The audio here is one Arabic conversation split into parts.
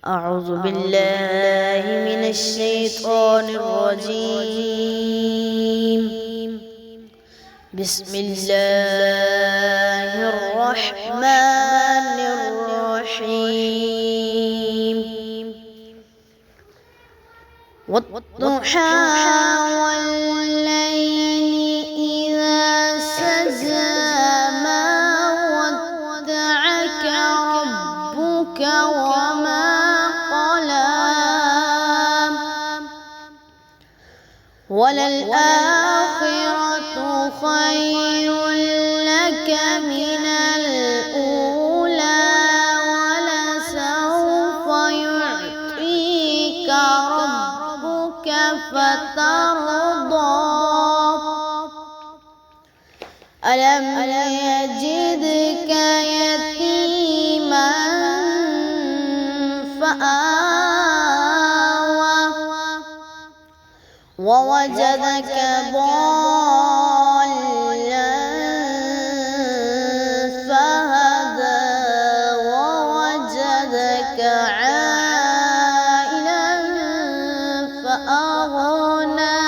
أعوذ بالله من الشيطان الرجيم. بسم الله الرحمن الرحيم. والضحى والليل إذا سجى ما ودعك ربك وما قلى وللآخرة خير لك من الأولى ولسوف يعطيك ربك فترضى ألم يجدك يتيما فآوى ووجدك ضالا فهدى ووجدك عائلا فأغنى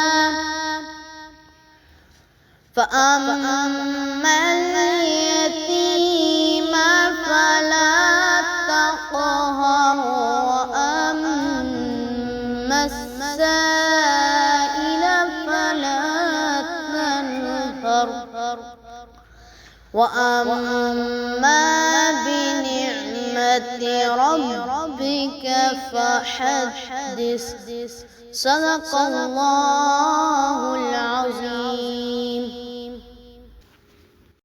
فأما اليتيم فلا تقهر وأما السائل فلا تنهر وأما بنعمة ربك فحدث. صدق الله العظيم.